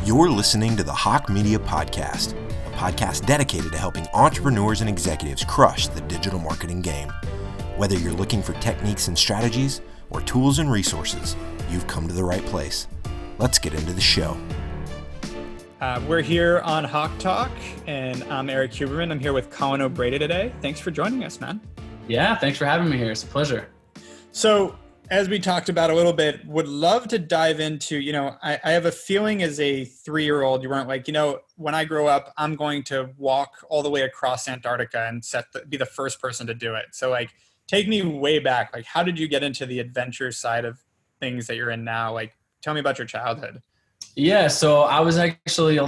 You're listening to the Hawke Media podcast, a podcast dedicated to helping entrepreneurs and executives crush the digital marketing game. Whether you're looking for techniques and strategies or tools and resources, you've come to the right place. Let's get into the show. We're here on HawkeTalk, and I'm Erik Huberman. I'm here with Colin O'Brady today. Thanks for joining us, man. Yeah, thanks for having me here. It's a pleasure. So, as we talked about a little bit, would love to dive into, I have a feeling as a 3-year-old, you weren't like, when I grow up, I'm going to walk all the way across Antarctica and be the first person to do it. So take me way back. How did you get into the adventure side of things that you're in now? Tell me about your childhood. Yeah, so I'll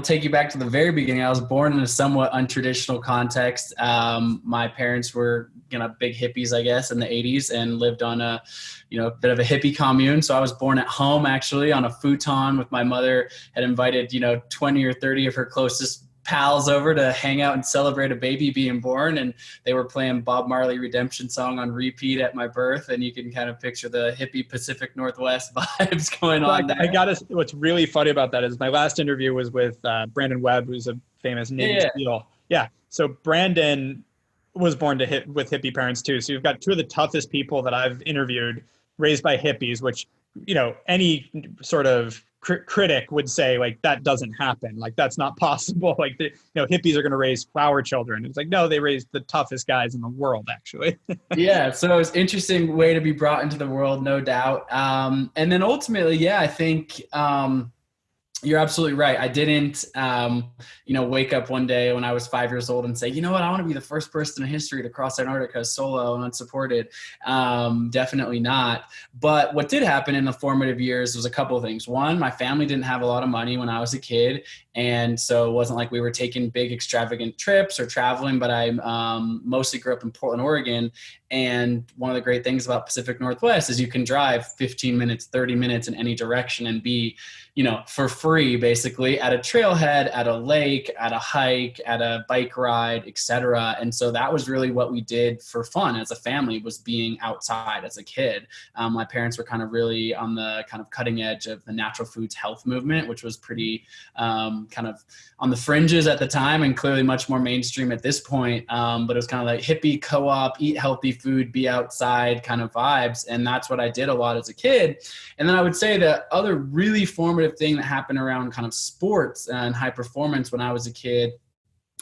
take you back to the very beginning. I was born in a somewhat untraditional context. My parents were, big hippies, I guess, in the 80s and lived on a bit of a hippie commune. So I was born at home, actually, on a futon with my mother, had invited, 20 or 30 of her closest pals over to hang out and celebrate a baby being born, and they were playing Bob Marley Redemption Song on repeat at my birth, and you can kind of picture the hippie Pacific Northwest vibes going on there. What's really funny about that is my last interview was with Brandon Webb, who's a famous Navy SEAL. Yeah, so Brandon was born with hippie parents too, so you've got two of the toughest people that I've interviewed raised by hippies, which any sort of critic would say that doesn't happen, that's not possible, hippies are going to raise flower children. It's no, they raised the toughest guys in the world, actually. Yeah, so it's an interesting way to be brought into the world, no doubt. And then ultimately, I think you're absolutely right. I didn't wake up one day when I was 5 years old and say, I want to be the first person in history to cross Antarctica solo and unsupported. Definitely not. But what did happen in the formative years was a couple of things. One, my family didn't have a lot of money when I was a kid. And so it wasn't like we were taking big extravagant trips or traveling, but I mostly grew up in Portland, Oregon. And one of the great things about Pacific Northwest is you can drive 15 minutes, 30 minutes in any direction and be, for free, basically, at a trailhead, at a lake, at a hike, at a bike ride, etc. And so that was really what we did for fun as a family, was being outside as a kid. My parents were kind of really on the kind of cutting edge of the natural foods health movement, which was pretty kind of on the fringes at the time and clearly much more mainstream at this point. But it was kind of like hippie co-op, eat healthy food, be outside kind of vibes. And that's what I did a lot as a kid. And then I would say the other really formative thing that happened around kind of sports and high performance when I was a kid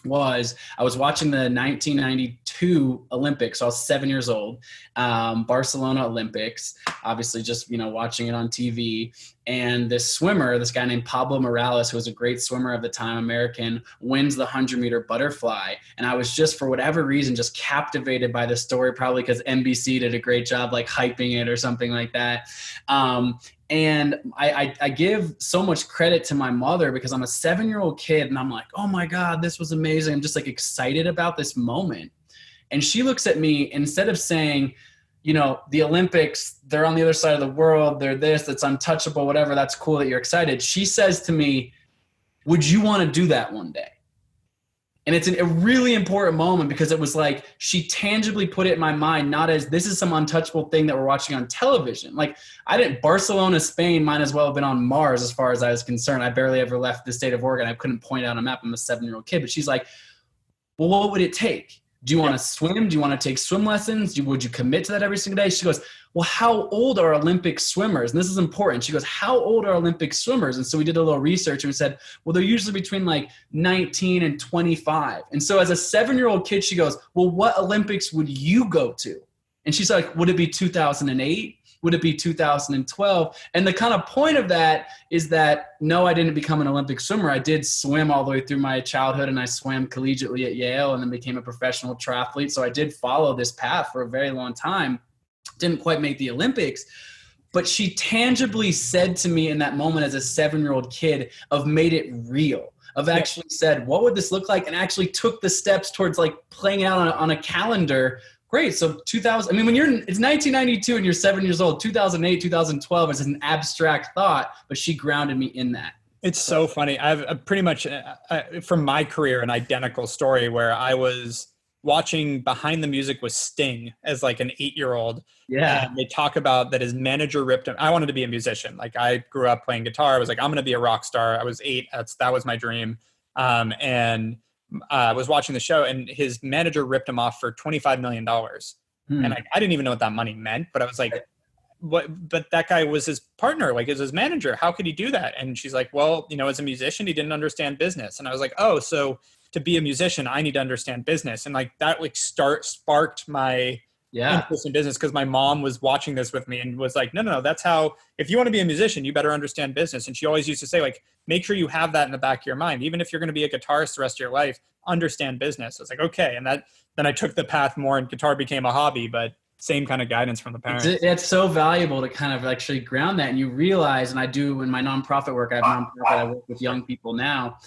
was I was watching the 1992 Olympics. So I was 7 years old, Barcelona Olympics, obviously just, watching it on TV. And this guy named Pablo Morales, who was a great swimmer of the time, American, wins the 100-meter butterfly. And I was just, for whatever reason, just captivated by the story, probably because NBC did a great job, hyping it or something like that. And I give so much credit to my mother because I'm a 7-year-old kid and I'm like, oh my God, this was amazing. I'm just excited about this moment. And she looks at me, instead of saying, the Olympics, they're on the other side of the world, they're this, that's untouchable, whatever, that's cool that you're excited. She says to me, would you want to do that one day? And it's a really important moment because it was she tangibly put it in my mind, not as this is some untouchable thing that we're watching on television. Barcelona, Spain might as well have been on Mars as far as I was concerned. I barely ever left the state of Oregon. I couldn't point out a map. I'm a 7-year-old kid. But she's like, well, what would it take? Do you want to swim? Do you want to take swim lessons? Would you commit to that every single day? She goes, well, how old are Olympic swimmers? And this is important. She goes, how old are Olympic swimmers? And so we did a little research and we said, well, they're usually between 19 and 25. And so as a 7-year-old kid, she goes, well, what Olympics would you go to? And she's like, would it be 2008? Would it be 2012? And the kind of point of that is that, no, I didn't become an Olympic swimmer. I did swim all the way through my childhood, and I swam collegiately at Yale and then became a professional triathlete. So I did follow this path for a very long time. Didn't quite make the Olympics. But she tangibly said to me in that moment as a 7-year-old kid made it real. Actually said, what would this look like? And actually took the steps towards playing out on a calendar. Great. So 2000, it's 1992 and you're 7 years old, 2008, 2012 is an abstract thought, but she grounded me in that. It's so funny. I have pretty much from my career, an identical story where I was watching Behind the Music with Sting as like an 8-year-old. Yeah. And they talk about that his manager ripped him. I wanted to be a musician. Like I grew up playing guitar. I was like, I'm going to be a rock star. I was 8. That was my dream. And I was watching the show, and his manager ripped him off for $25 million. And I didn't even know what that money meant, but I was like, what? But that guy was his partner, like is his manager. How could he do that? And she's like, well, as a musician, he didn't understand business. And I was like, oh, so to be a musician, I need to understand business. And like that like sparked my interest in business, because my mom was watching this with me and was like, no, that's how, if you want to be a musician, you better understand business. And she always used to say, like, make sure you have that in the back of your mind. Even if you're going to be a guitarist the rest of your life, understand business. I was like, okay. And then I took the path more, and guitar became a hobby, but same kind of guidance from the parents. It's so valuable to kind of actually ground that. And you realize, and I do in my nonprofit work, I work with young people now,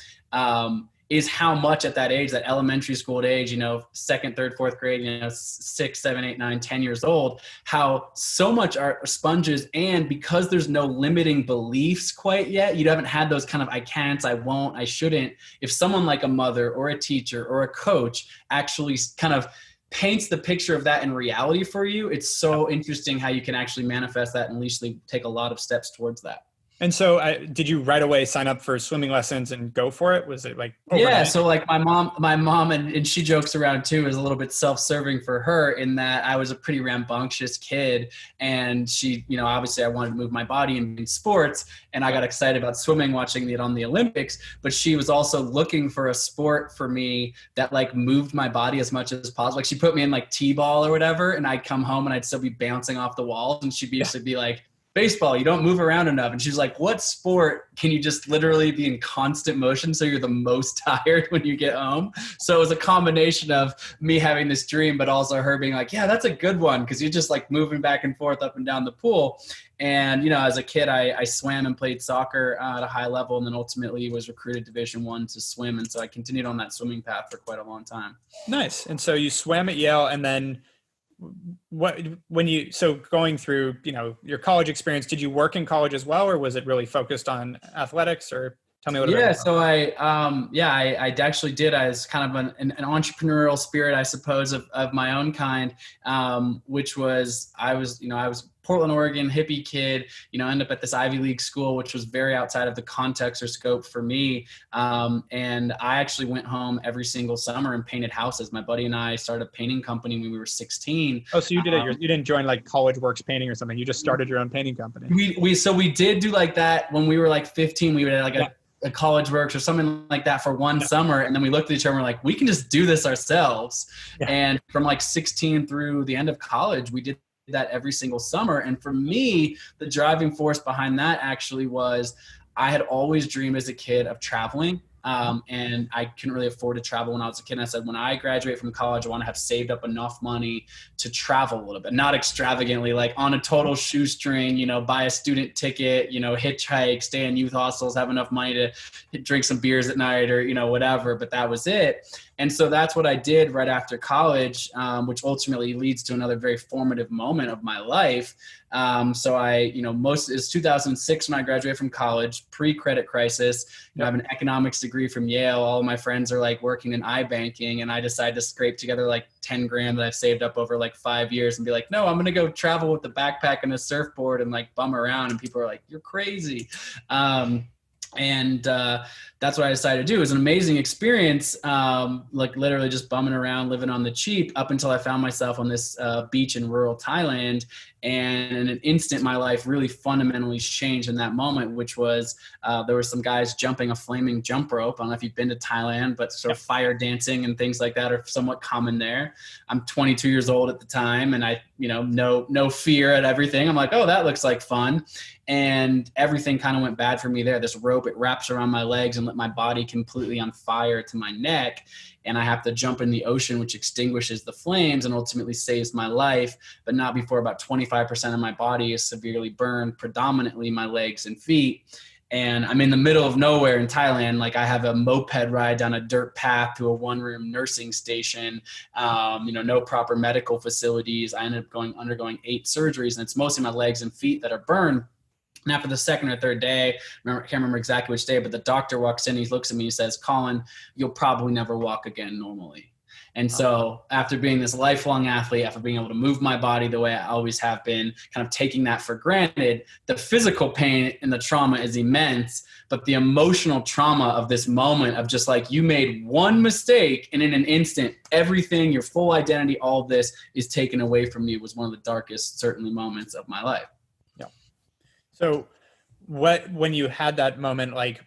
is how much at that age, that elementary school age, second, third, fourth grade, 6, 7, 8, 9, 10 years old, how so much are sponges. And because there's no limiting beliefs quite yet, you haven't had those kind of I can't, I won't, I shouldn't. If someone like a mother or a teacher or a coach actually kind of paints the picture of that in reality for you, it's so interesting how you can actually manifest that and at least take a lot of steps towards that. And so did you right away sign up for swimming lessons and go for it? Was it like overnight? Yeah, so like my mom, and she jokes around too, is a little bit self-serving for her in that I was a pretty rambunctious kid, and she, obviously I wanted to move my body in sports, and I got excited about swimming watching it on the Olympics, but she was also looking for a sport for me that like moved my body as much as possible. Like she put me in like t-ball or whatever, and I'd come home and I'd still be bouncing off the walls, and she'd be like, baseball, you don't move around enough. And she's like, what sport can you just literally be in constant motion so you're the most tired when you get home? So it was a combination of me having this dream, but also her being like, yeah, that's a good one, because you're just like moving back and forth up and down the pool. And, as a kid, I swam and played soccer at a high level, and then ultimately was recruited Division I to swim. And so I continued on that swimming path for quite a long time. Nice. And so you swam at Yale, and then going through, your college experience, did you work in college as well, or was it really focused on athletics? Or tell me what. Yeah. So I actually did. I was kind of an entrepreneurial spirit, I suppose, of my own kind, which was, I was Portland, Oregon, hippie kid, end up at this Ivy League school, which was very outside of the context or scope for me. And I actually went home every single summer and painted houses. My buddy and I started a painting company when we were 16. Oh, so you did it. You didn't join like College Works Painting or something. You just started your own painting company. We did do like that when we were like 15. We would have like a College Works or something like that for one summer. And then we looked at each other and we're like, we can just do this ourselves. Yeah. And from like 16 through the end of college, we did that every single summer. And for me, the driving force behind that actually was I had always dreamed as a kid of traveling. And I couldn't really afford to travel when I was a kid. And I said, when I graduate from college, I want to have saved up enough money to travel a little bit, not extravagantly, like on a total shoestring, buy a student ticket, hitchhike, stay in youth hostels, have enough money to drink some beers at night or, whatever, but that was it. And so that's what I did right after college, which ultimately leads to another very formative moment of my life. So it's 2006 when I graduated from college, pre-credit crisis. I have an economics degree from Yale. All of my friends are like working in iBanking, and I decided to scrape together like 10 grand that I've saved up over like 5 years and be like, no, I'm going to go travel with a backpack and a surfboard and like bum around. And people are like, you're crazy. And that's what I decided to do. It was an amazing experience, like literally just bumming around, living on the cheap, up until I found myself on this beach in rural Thailand. And in an instant, my life really fundamentally changed in that moment, which was there were some guys jumping a flaming jump rope. I don't know if you've been to Thailand, but sort of fire dancing and things like that are somewhat common there. I'm 22 years old at the time, and I, no fear at everything. I'm like, oh, that looks like fun. And everything kind of went bad for me there. This rope, it wraps around my legs and lit my body completely on fire to my neck. And I have to jump in the ocean, which extinguishes the flames and ultimately saves my life, but not before about 25% of my body is severely burned, predominantly my legs and feet. And I'm in the middle of nowhere in Thailand. Like I have a moped ride down a dirt path to a one-room nursing station, no proper medical facilities. I ended up undergoing 8 surgeries, and it's mostly my legs and feet that are burned. And after the second or third day, I can't remember exactly which day, but the doctor walks in, he looks at me, he says, Colin, you'll probably never walk again normally. And so after being this lifelong athlete, after being able to move my body the way I always have been, kind of taking that for granted, the physical pain and the trauma is immense, but the emotional trauma of this moment of just like, you made one mistake and in an instant, everything, your full identity, all of this is taken away from you, was one of the darkest, certainly, moments of my life. Yeah. So when you had that moment, like,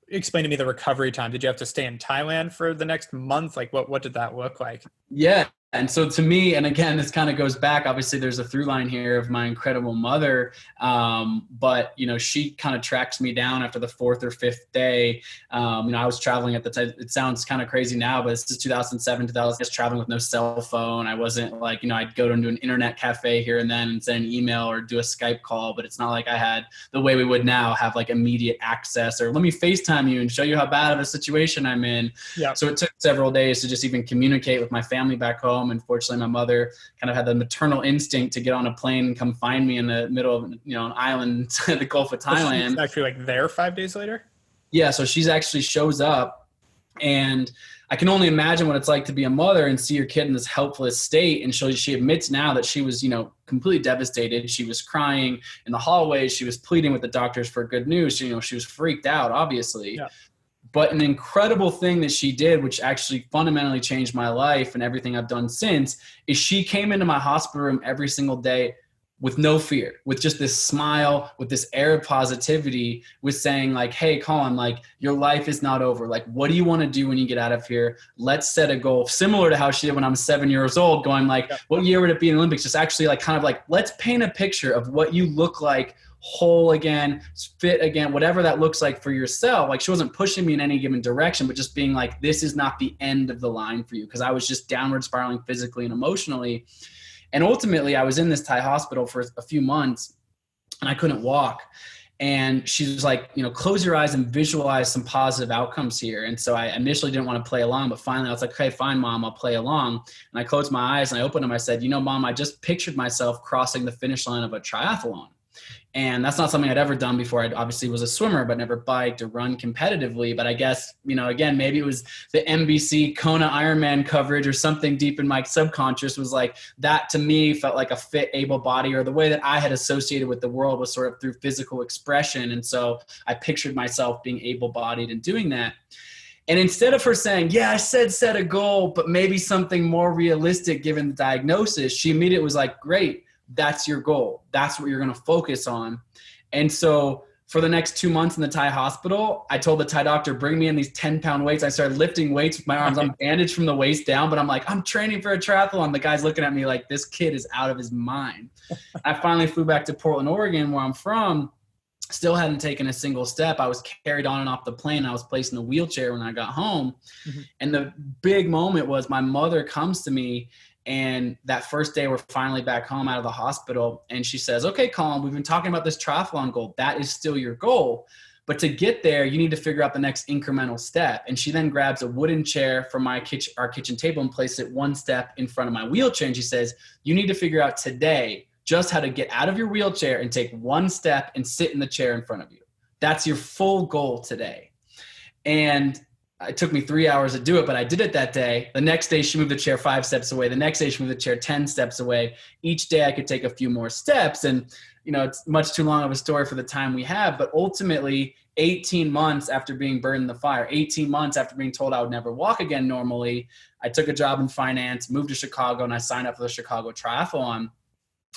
explain to me the recovery time. Did you have to stay in Thailand for the next month? Like what did that look like? Yeah. And so to me, and again, this kind of goes back, obviously there's a through line here of my incredible mother. But she kind of tracks me down after the fourth or fifth day. I was traveling at the time. It sounds kind of crazy now, but this is 2007, 2000, I was traveling with no cell phone. I wasn't like, I'd go to an internet cafe here and then and send an email or do a Skype call, but it's not like I had the way we would now have like immediate access or let me FaceTime you and show you how bad of a situation I'm in. Yeah. So it took several days to just even communicate with my family back home. And fortunately, my mother kind of had the maternal instinct to get on a plane and come find me in the middle of, an island in the Gulf of Thailand. She's actually like there 5 days later? Yeah. So she's actually shows up, and I can only imagine what it's like to be a mother and see your kid in this helpless state. And she admits now that she was, completely devastated. She was crying in the hallways. She was pleading with the doctors for good news. She was freaked out, obviously. Yeah. But an incredible thing that she did, which actually fundamentally changed my life and everything I've done since, is she came into my hospital room every single day with no fear, with just this smile, with this air of positivity, with saying like, hey, Colin, like your life is not over. Like, what do you want to do when you get out of here? Let's set a goal similar to how she did when I was 7 years old, going like, what year would it be in the Olympics? Just actually like kind of like, let's paint a picture of what you look like, whole again, fit again, whatever that looks like for yourself. Like she wasn't pushing me in any given direction, but just being like, this is not the end of the line for you. Cause I was just downward spiraling physically and emotionally. And ultimately I was in this Thai hospital for a few months and I couldn't walk. And she was like, close your eyes and visualize some positive outcomes here. And so I initially didn't want to play along, but finally I was like, okay, fine, Mom, I'll play along. And I closed my eyes and I opened them. I said, Mom, I just pictured myself crossing the finish line of a triathlon. And that's not something I'd ever done before. I obviously was a swimmer, but never biked or run competitively. But I guess, again, maybe it was the NBC Kona Ironman coverage or something deep in my subconscious was like, that to me felt like a fit, able body, or the way that I had associated with the world was sort of through physical expression. And so I pictured myself being able-bodied and doing that. And instead of her saying, yeah, I said set a goal, but maybe something more realistic given the diagnosis, she immediately was like, great. That's your goal. That's what you're going to focus on. And so for the next 2 months in the Thai hospital, I told the Thai doctor, bring me in these 10-pound weights. I started lifting weights with my arms. I'm bandaged from the waist down, but I'm like, I'm training for a triathlon. The guy's looking at me like, this kid is out of his mind. I finally flew back to Portland, Oregon, where I'm from. Still hadn't taken a single step. I was carried on and off the plane. I was placed in a wheelchair when I got home. Mm-hmm. And the big moment was my mother comes to me. And that first day, we're finally back home out of the hospital. And she says, okay, Colin, we've been talking about this triathlon goal. That is still your goal. But to get there, you need to figure out the next incremental step. And she then grabs a wooden chair from our kitchen table and places it one step in front of my wheelchair. And she says, you need to figure out today just how to get out of your wheelchair and take one step and sit in the chair in front of you. That's your full goal today. And it took me 3 hours to do it, but I did it that day. The next day, she moved the chair 5 steps away. The next day, she moved the chair 10 steps away. Each day, I could take a few more steps. And, it's much too long of a story for the time we have. But ultimately, 18 months after being burned in the fire, 18 months after being told I would never walk again normally, I took a job in finance, moved to Chicago, and I signed up for the Chicago Triathlon.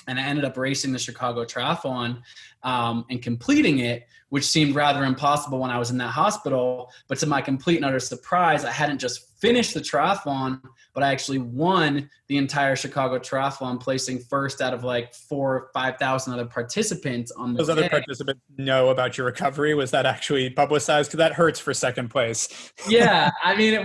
And I ended up racing the Chicago Triathlon and completing it, which seemed rather impossible when I was in that hospital. But to my complete and utter surprise, I hadn't just finished the triathlon, but I actually won the entire Chicago Triathlon, placing first out of like 4,000 or 5,000 other participants on the Those other participants know about your recovery? Was that actually publicized? Because that hurts for second place. Yeah. I mean, I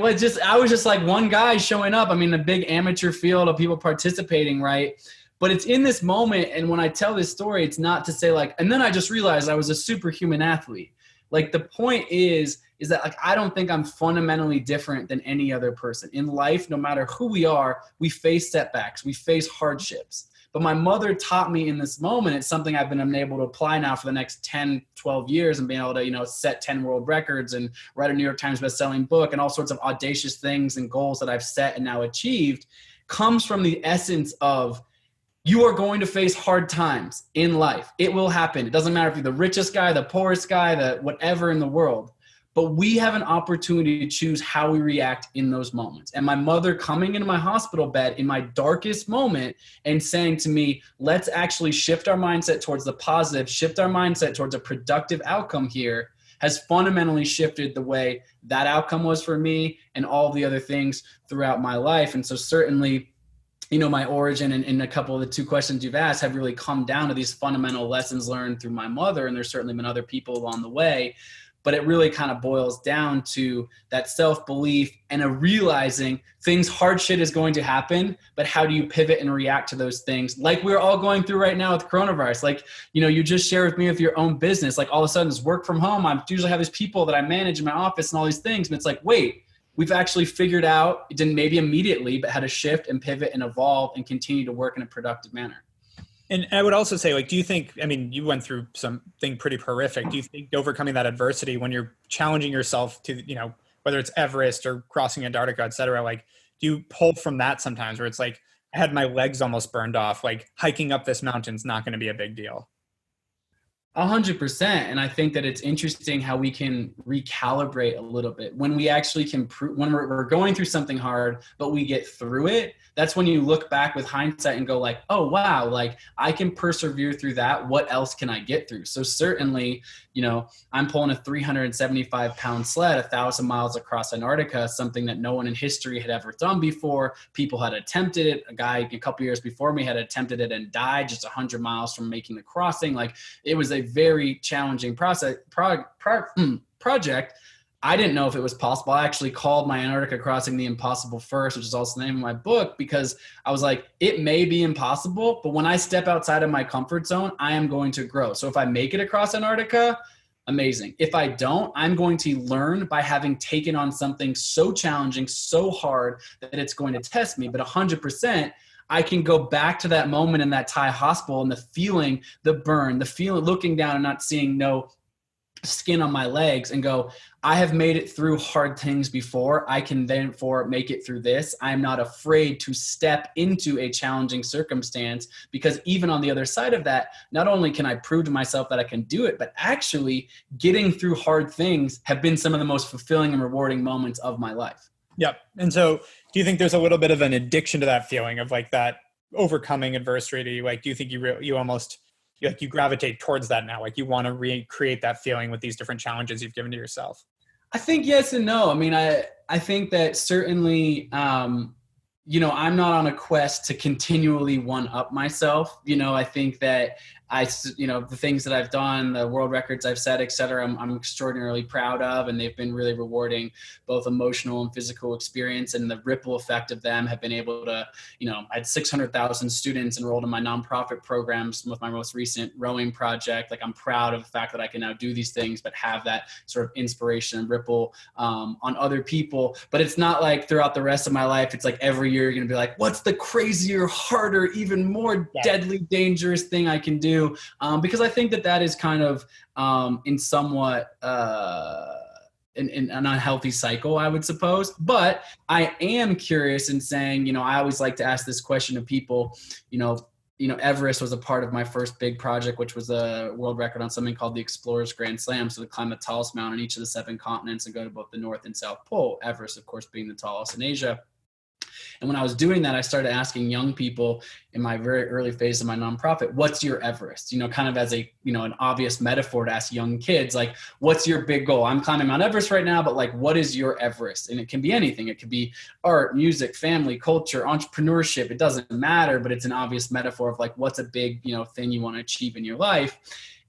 was just like one guy showing up. I mean, a big amateur field of people participating, right? But it's in this moment, and when I tell this story, it's not to say like, and then I just realized I was a superhuman athlete. Like the point is that like I don't think I'm fundamentally different than any other person. In life, no matter who we are, we face setbacks, we face hardships. But my mother taught me in this moment. It's something I've been able to apply now for the next 10, 12 years, and being able to, set 10 world records and write a New York Times bestselling book and all sorts of audacious things and goals that I've set and now achieved, comes from the essence of, you are going to face hard times in life. It will happen. It doesn't matter if you're the richest guy, the poorest guy, the whatever in the world. But we have an opportunity to choose how we react in those moments. And my mother coming into my hospital bed in my darkest moment and saying to me, let's actually shift our mindset towards the positive, shift our mindset towards a productive outcome here, has fundamentally shifted the way that outcome was for me and all the other things throughout my life. And so certainly, my origin and a couple of the two questions you've asked have really come down to these fundamental lessons learned through my mother. And there's certainly been other people along the way. But it really kind of boils down to that self-belief and a realizing hard shit is going to happen, but how do you pivot and react to those things? Like we're all going through right now with coronavirus. Like, you just share with me of your own business. Like all of a sudden it's work from home. I usually have these people that I manage in my office and all these things. But it's like, wait, we've actually figured out, it didn't maybe immediately, but how to shift and pivot and evolve and continue to work in a productive manner. And I would also say, do you think, you went through something pretty horrific. Do you think overcoming that adversity when you're challenging yourself to, whether it's Everest or crossing Antarctica, et cetera, do you pull from that sometimes where it's like, I had my legs almost burned off, hiking up this mountain's not going to be a big deal? 100%. And I think that it's interesting how we can recalibrate a little bit when we actually can when we're going through something hard, but we get through it. That's when you look back with hindsight and go oh, wow, I can persevere through that. What else can I get through? So certainly, I'm pulling a 375 pound sled 1,000 miles across Antarctica, something that no one in history had ever done before. People had attempted it. A guy a couple years before me had attempted it and died just 100 miles from making the crossing. It was a very challenging project. I didn't know if it was possible. I actually called my Antarctica crossing the Impossible First, which is also the name of my book, because I was like, it may be impossible, but when I step outside of my comfort zone, I am going to grow. So if I make it across Antarctica, amazing. If I don't, I'm going to learn by having taken on something so challenging, so hard that it's going to test me. But 100%, I can go back to that moment in that Thai hospital and the feeling, the burn, the feeling, looking down and not seeing no skin on my legs and go, I have made it through hard things before. I can therefore make it through this. I'm not afraid to step into a challenging circumstance, because even on the other side of that, not only can I prove to myself that I can do it, but actually getting through hard things have been some of the most fulfilling and rewarding moments of my life. Yep. And so do you think there's a little bit of an addiction to that feeling of that overcoming adversity? Do you think you almost you gravitate towards that now? You want to recreate that feeling with these different challenges you've given to yourself? I think yes and no. I think that certainly, I'm not on a quest to continually one up myself. I think that the things that I've done, the world records I've set, et cetera, I'm extraordinarily proud of, and they've been really rewarding, both emotional and physical experience, and the ripple effect of them have been able to, I had 600,000 students enrolled in my nonprofit programs with my most recent rowing project. I'm proud of the fact that I can now do these things, but have that sort of inspiration and ripple on other people. But it's not throughout the rest of my life, it's every year you're going to be what's the crazier, harder, even more deadly, dangerous thing I can do? Because I think that is kind of in somewhat in an unhealthy cycle, I would suppose. But I am curious in saying, I always like to ask this question of people, Everest was a part of my first big project, which was a world record on something called the Explorers Grand Slam. So to climb the tallest mountain in each of the 7 continents and go to both the North and South Pole, Everest, of course, being the tallest in Asia. And when I was doing that, I started asking young people in my very early phase of my nonprofit, what's your Everest? Kind of as an obvious metaphor to ask young kids, what's your big goal? I'm climbing Mount Everest right now, but what is your Everest? And it can be anything. It could be art, music, family, culture, entrepreneurship. It doesn't matter, but it's an obvious metaphor of what's a big, thing you want to achieve in your life.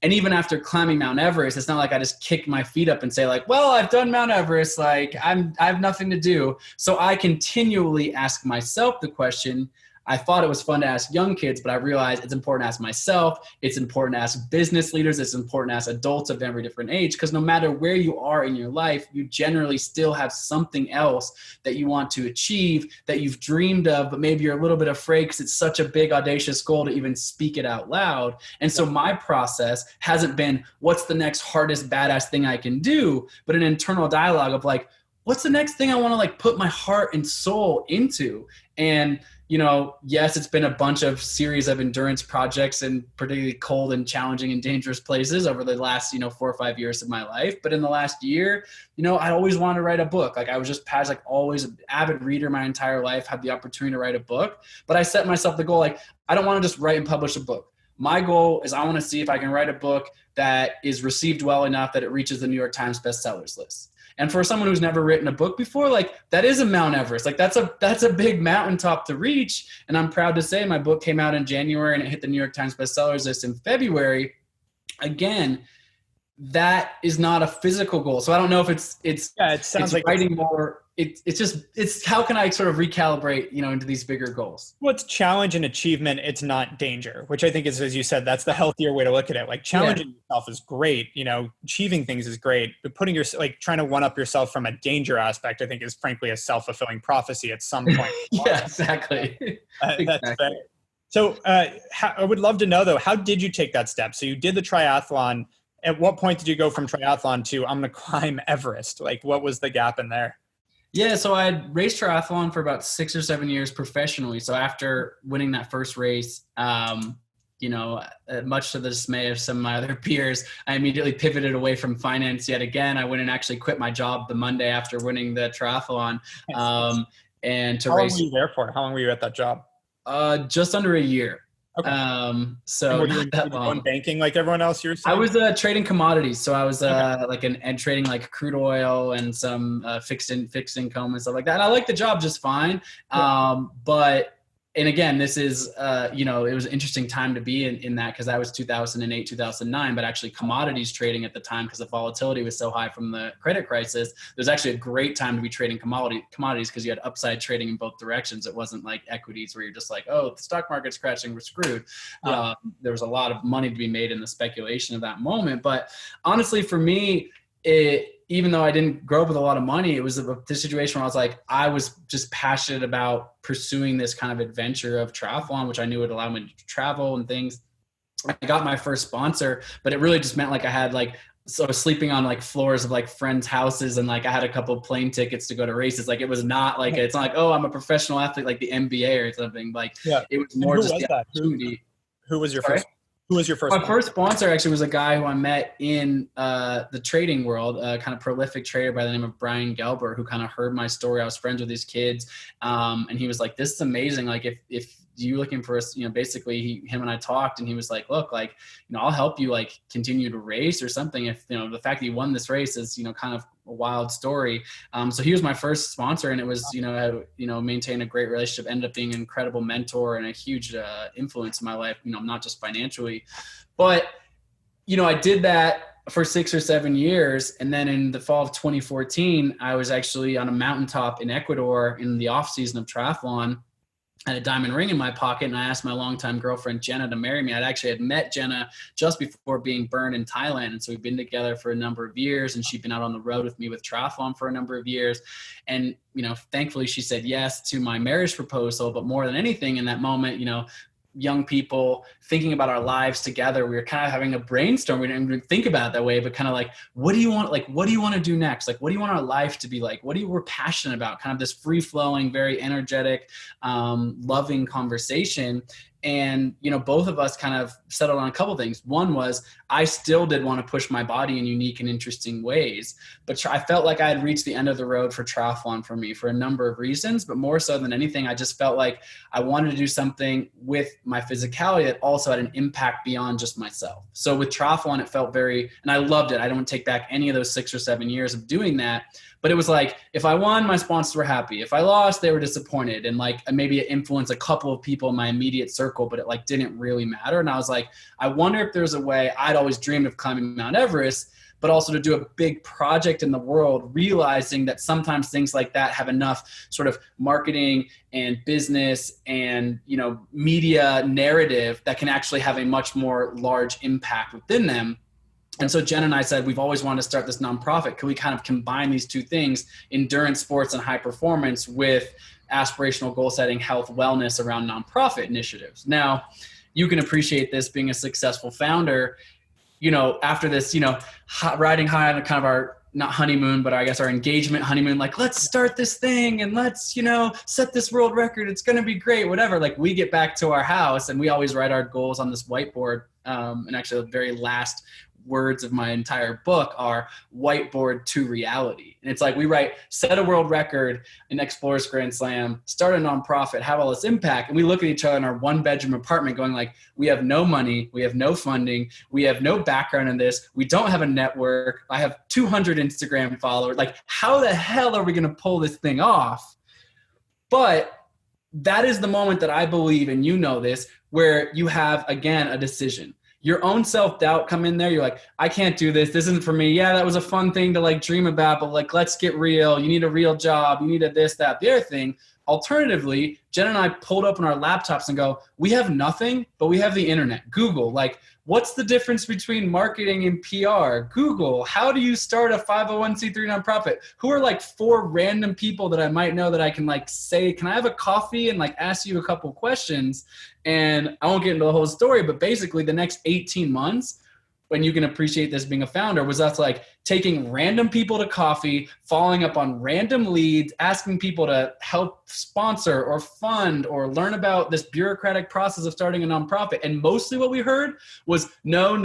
And even after climbing Mount Everest, it's not I just kick my feet up and say well, I've done Mount Everest. I have nothing to do. So I continually ask myself the question, I thought it was fun to ask young kids, but I realized it's important to ask myself. It's important to ask business leaders. It's important to ask adults of every different age, because no matter where you are in your life, you generally still have something else that you want to achieve that you've dreamed of, but maybe you're a little bit afraid because it's such a big, audacious goal to even speak it out loud. And so my process hasn't been what's the next hardest, badass thing I can do, but an internal dialogue of like, what's the next thing I want to like put my heart and soul into? And, you know, yes, it's been a bunch of series of endurance projects in particularly cold and challenging and dangerous places over the last, 4 or 5 years of my life. But in the last year, I always wanted to write a book. Like I was just like always an avid reader my entire life, had the opportunity to write a book. But I set myself the goal, like, I don't want to just write and publish a book. My goal is I want to see if I can write a book that is received well enough that it reaches the New York Times bestsellers list. And for someone who's never written a book before, like that is a Mount Everest. Like that's a big mountaintop to reach. And I'm proud to say my book came out in January and it hit the New York Times bestsellers list in February. Again, that is not a physical goal. So I don't know if it sounds like writing more. It's how can I sort of recalibrate, into these bigger goals? Well, it's challenge and achievement. It's not danger, which I think is, as you said, that's the healthier way to look at it. Like challenging yourself is great. Achieving things is great, but trying to one up yourself from a danger aspect, I think is frankly a self-fulfilling prophecy at some point. Yeah, exactly. That's fair. So I would love to know though, how did you take that step? So you did the triathlon. At what point did you go from triathlon to I'm going to climb Everest? Like what was the gap in there? Yeah, so I had raced triathlon for about 6 or 7 years professionally. So after winning that first race, much to the dismay of some of my other peers, I immediately pivoted away from finance yet again. I went and actually quit my job the Monday after winning the triathlon. And to race. How long were you there for? How long were you at that job? Just under a year. Okay. So were you in banking like everyone else you were saying? I was trading commodities. So I was and trading like crude oil and some fixed income and stuff like that. And I liked the job just fine. And again, this is, it was an interesting time to be in that because that was 2008, 2009, but actually commodities trading at the time because the volatility was so high from the credit crisis. There's actually a great time to be trading commodities because you had upside trading in both directions. It wasn't like equities where you're just like, oh, the stock market's crashing, we're screwed. Yeah. There was a lot of money to be made in the speculation of that moment. But honestly, for me, even though I didn't grow up with a lot of money, it was a situation where I was just passionate about pursuing this kind of adventure of triathlon, which I knew would allow me to travel and things. I got my first sponsor, but it really just meant I had so I was sleeping on floors of friends' houses and I had a couple of plane tickets to go to races. It was not it's not oh, I'm a professional athlete like the NBA or something. It was more just the opportunity. Who was your first? Who was your first? My first sponsor actually was a guy who I met in the trading world, a kind of prolific trader by the name of Brian Gelber, who kind of heard my story. I was friends with these kids. And he was like, this is amazing. If you looking for us, basically him and I talked and he was like, look, I'll help you continue to race or something. If, the fact that you won this race is, kind of a wild story. So he was my first sponsor and it was, maintain a great relationship, ended up being an incredible mentor and a huge influence in my life, not just financially, but, I did that for 6 or 7 years. And then in the fall of 2014, I was actually on a mountaintop in Ecuador in the off season of triathlon. I had a diamond ring in my pocket and I asked my longtime girlfriend, Jenna, to marry me. Had met Jenna just before being burned in Thailand. And so we've been together for a number of years and she'd been out on the road with me with triathlon for a number of years. And, thankfully she said yes to my marriage proposal, but more than anything in that moment, young people thinking about our lives together, we were kind of having a brainstorm. We didn't even think about it that way, but kind of what do you want? What do you want to do next? What do you want our life to be like? What we're passionate about? Kind of this free flowing, very energetic, loving conversation. And, both of us kind of settled on a couple things. One was I still did want to push my body in unique and interesting ways, but I felt like I had reached the end of the road for triathlon for me for a number of reasons, but more so than anything, I just felt like I wanted to do something with my physicality that also had an impact beyond just myself. So with triathlon, it felt and I loved it. I don't take back any of those 6 or 7 years of doing that. But it was if I won, my sponsors were happy. If I lost, they were disappointed. And maybe it influenced a couple of people in my immediate circle circle, but it like didn't really matter. And I was like, I wonder if there's a way. I'd always dreamed of climbing Mount Everest, but also to do a big project in the world, realizing that sometimes things like that have enough sort of marketing and business and, you know, media narrative that can actually have a much more large impact within them. And so Jen and I said, we've always wanted to start this nonprofit. Can we kind of combine these two things, endurance sports and high performance, with aspirational goal setting, health, wellness around nonprofit initiatives? Now, you can appreciate this being a successful founder. You know, after this, you know, riding high on kind of our, not honeymoon, but I guess our engagement honeymoon, like, let's start this thing and let's, you know, set this world record. It's going to be great, whatever. Like, we get back to our house and we always write our goals on this whiteboard. And actually the very last words of my entire book are whiteboard to reality. And it's like, we write, set a world record in Explorers Grand Slam, start a nonprofit, have all this impact. And we look at each other in our 1-bedroom apartment going like, we have no money, we have no funding, we have no background in this, we don't have a network, I have 200 Instagram followers. Like, how the hell are we going to pull this thing off? But that is the moment that I believe, and you know this, where you have, again, a decision. Your own self-doubt come in there. You're like, I can't do this. This isn't for me. Yeah, that was a fun thing to like dream about, but like, let's get real. You need a real job. You need a this, that, the other thing. Alternatively, Jen and I pulled open our laptops and go, we have nothing, but we have the internet. Google, like, what's the difference between marketing and PR? Google, how do you start a 501c3 nonprofit? Who are like 4 random people that I might know that I can like say, can I have a coffee, and like ask you a couple questions? And I won't get into the whole story, but basically the next 18 months, when you can appreciate this being a founder, was us like taking random people to coffee, following up on random leads, asking people to help sponsor or fund or learn about this bureaucratic process of starting a nonprofit. And mostly what we heard was, no,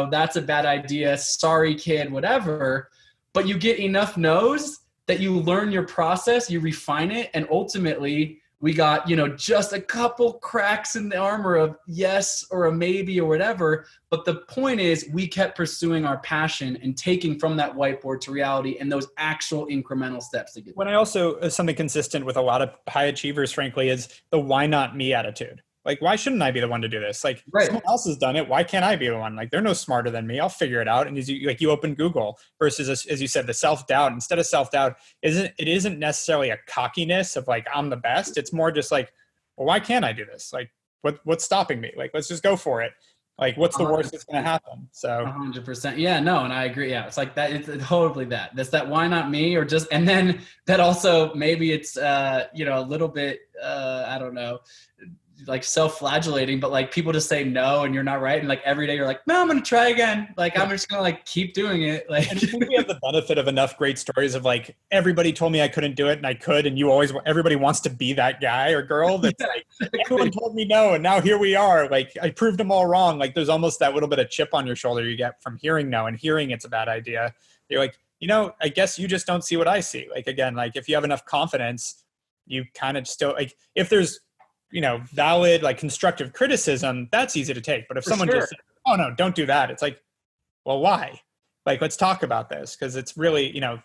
that's a bad idea. Sorry, kid, whatever. But you get enough no's that you learn your process, you refine it, and ultimately we got, you know, just a couple cracks in the armor of yes or a maybe or whatever. But the point is, we kept pursuing our passion and taking from that whiteboard to reality and those actual incremental steps to get. When I also, something consistent with a lot of high achievers, frankly, is the why not me attitude. Like, why shouldn't I be the one to do this? Like, right. Someone else has done it. Why can't I be the one? Like, they're no smarter than me. I'll figure it out. And as you, like, you open Google versus, as you said, the self-doubt. Instead of self-doubt, isn't necessarily a cockiness of like, I'm the best. It's more just like, well, why can't I do this? Like, what's stopping me? Like, let's just go for it. Like, what's the worst that's going to happen? So 100%. Yeah, no. And I agree. Yeah. It's like that. It's totally that. That's that. Why not me? Or just, and then that also, maybe it's, you know, a little bit, I don't know, like self-flagellating, but like people just say no and you're not right. And like every day you're like, no, I'm going to try again. Like, I'm just going to like keep doing it. Like, and I think we have the benefit of enough great stories of like, everybody told me I couldn't do it and I could. And everybody wants to be that guy or girl that's like, everyone told me no. And now here we are. Like, I proved them all wrong. Like, there's almost that little bit of chip on your shoulder you get from hearing no and hearing it's a bad idea. You're like, you know, I guess you just don't see what I see. Like, again, like if you have enough confidence, you kind of still like, if there's, you know, valid, like constructive criticism, that's easy to take. But if someone just says, oh no, don't do that. It's like, well, why? Like, let's talk about this. Cause it's really, you know,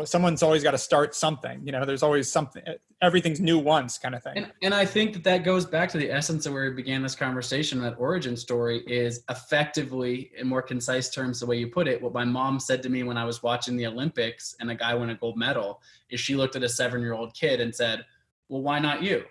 someone's always got to start something, you know, there's always something, everything's new once kind of thing. And I think that goes back to the essence of where we began this conversation. That origin story is effectively, in more concise terms, the way you put it, what my mom said to me when I was watching the Olympics and a guy won a gold medal is she looked at a 7-year-old kid and said, well, why not you?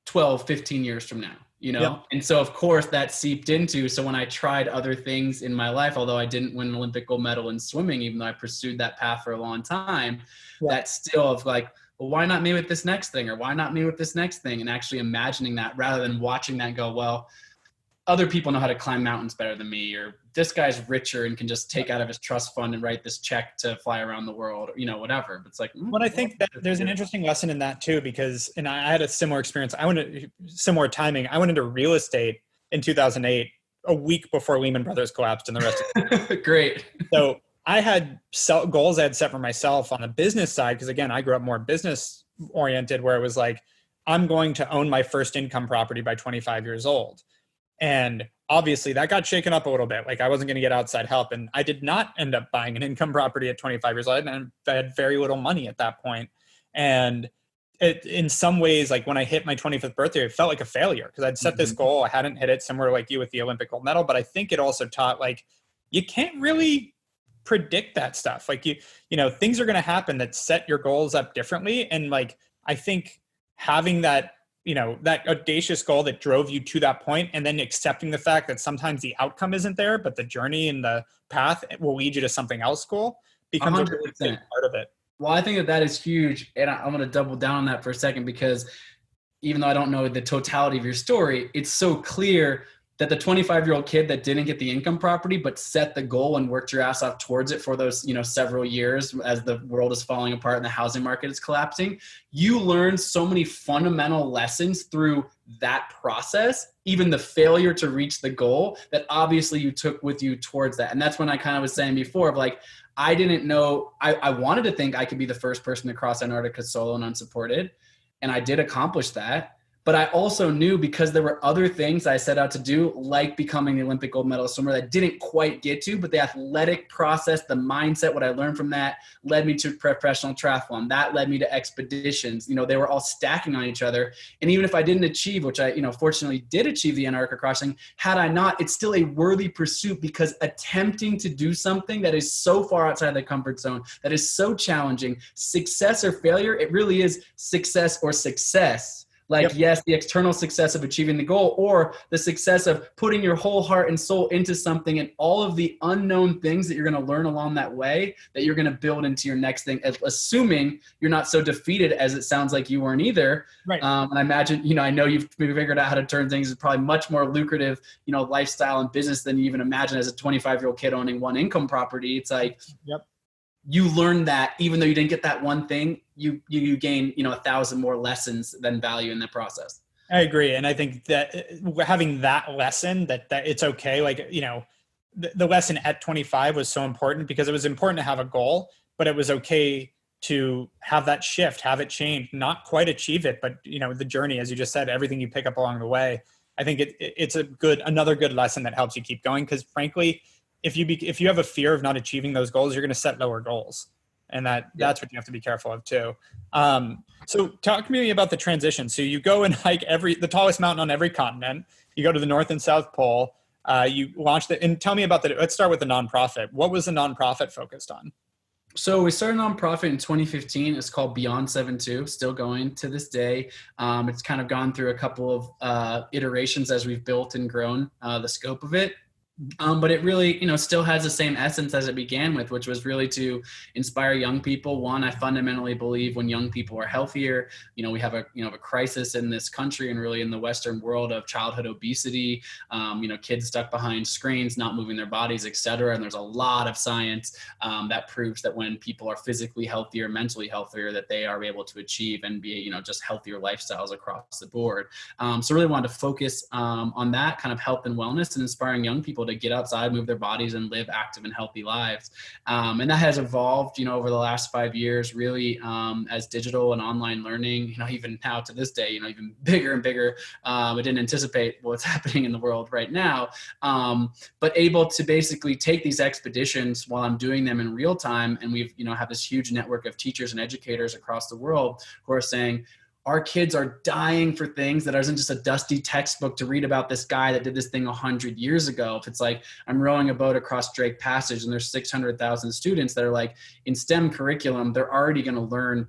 12, 15 years from now, you know? Yep. And so of course that seeped into, so when I tried other things in my life, although I didn't win an Olympic gold medal in swimming, even though I pursued that path for a long time, that's still of like, well, why not me with this next thing? Or why not me with this next thing? And actually imagining that rather than watching that go, well, other people know how to climb mountains better than me, or this guy's richer and can just take out of his trust fund and write this check to fly around the world, or, you know, whatever. But it's like, well, I think that there's an interesting lesson in that too, because, and I had a similar experience. Similar timing. I went into real estate in 2008, a week before Lehman Brothers collapsed and the rest of it. Great. So I had goals I had set for myself on the business side. Cause again, I grew up more business oriented, where it was like, I'm going to own my first income property by 25 years old. And obviously that got shaken up a little bit. Like, I wasn't going to get outside help. And I did not end up buying an income property at 25 years old. And I had very little money at that point. And in some ways, like when I hit my 25th birthday, it felt like a failure because I'd set this goal. I hadn't hit it, similar like you with the Olympic gold medal. But I think it also taught like, you can't really predict that stuff. Like things are going to happen that set your goals up differently. And like, I think having that, that audacious goal that drove you to that point, and then accepting the fact that sometimes the outcome isn't there, but the journey and the path will lead you to something else cool becomes 100%. A really big part of it. Well, I think that is huge. And I'm going to double down on that for a second, because even though I don't know the totality of your story, it's so clear that the 25-year-old kid that didn't get the income property, but set the goal and worked your ass off towards it for those, several years as the world is falling apart and the housing market is collapsing, you learned so many fundamental lessons through that process, even the failure to reach the goal, that obviously you took with you towards that. And that's when I kind of was saying before of like, I didn't know, I wanted to think I could be the first person to cross Antarctica solo and unsupported. And I did accomplish that. But I also knew, because there were other things I set out to do, like becoming the Olympic gold medal swimmer, that I didn't quite get to, but the athletic process, the mindset, what I learned from that led me to professional triathlon. That led me to expeditions. They were all stacking on each other. And even if I didn't achieve, which I, fortunately did achieve the Antarctica crossing, had I not, it's still a worthy pursuit, because attempting to do something that is so far outside the comfort zone, that is so challenging, success or failure, it really is success or success. Like, yep. Yes, the external success of achieving the goal, or the success of putting your whole heart and soul into something, and all of the unknown things that you're going to learn along that way that you're going to build into your next thing, assuming you're not so defeated as it sounds like you weren't either. Right. And I imagine, I know you've figured out how to turn things into probably much more lucrative, lifestyle and business than you even imagine as a 25-year-old kid owning one income property. It's like, yep. You learn that even though you didn't get that one thing, you gain, 1,000 more lessons than value in the process. I agree. And I think that having that lesson that it's okay. Like, the lesson at 25 was so important, because it was important to have a goal, but it was okay to have that shift, have it change, not quite achieve it, but the journey, as you just said, everything you pick up along the way. I think it's another good lesson that helps you keep going. Because frankly, if you have a fear of not achieving those goals, you're going to set lower goals. And that's what you have to be careful of too. So talk to me about the transition. So you go and hike the tallest mountain on every continent. You go to the North and South Pole. You launched and tell me about let's start with the nonprofit. What was the nonprofit focused on? So we started a nonprofit in 2015. It's called Beyond 7-2, still going to this day. It's kind of gone through a couple of iterations as we've built and grown the scope of it. But it really, still has the same essence as it began with, which was really to inspire young people. One, I fundamentally believe when young people are healthier, we have a crisis in this country and really in the Western world of childhood obesity, kids stuck behind screens, not moving their bodies, et cetera. And there's a lot of science that proves that when people are physically healthier, mentally healthier, that they are able to achieve and be, just healthier lifestyles across the board. So really wanted to focus on that kind of health and wellness and inspiring young people to get outside, move their bodies, and live active and healthy lives. And that has evolved, over the last 5 years, really, as digital and online learning, even now to this day, even bigger and bigger. I didn't anticipate what's happening in the world right now, but able to basically take these expeditions while I'm doing them in real time. And we've, have this huge network of teachers and educators across the world who are saying, our kids are dying for things that isn't just a dusty textbook to read about this guy that did this thing 100 years ago. If it's like, I'm rowing a boat across Drake Passage and there's 600,000 students that are like, in STEM curriculum, they're already going to learn.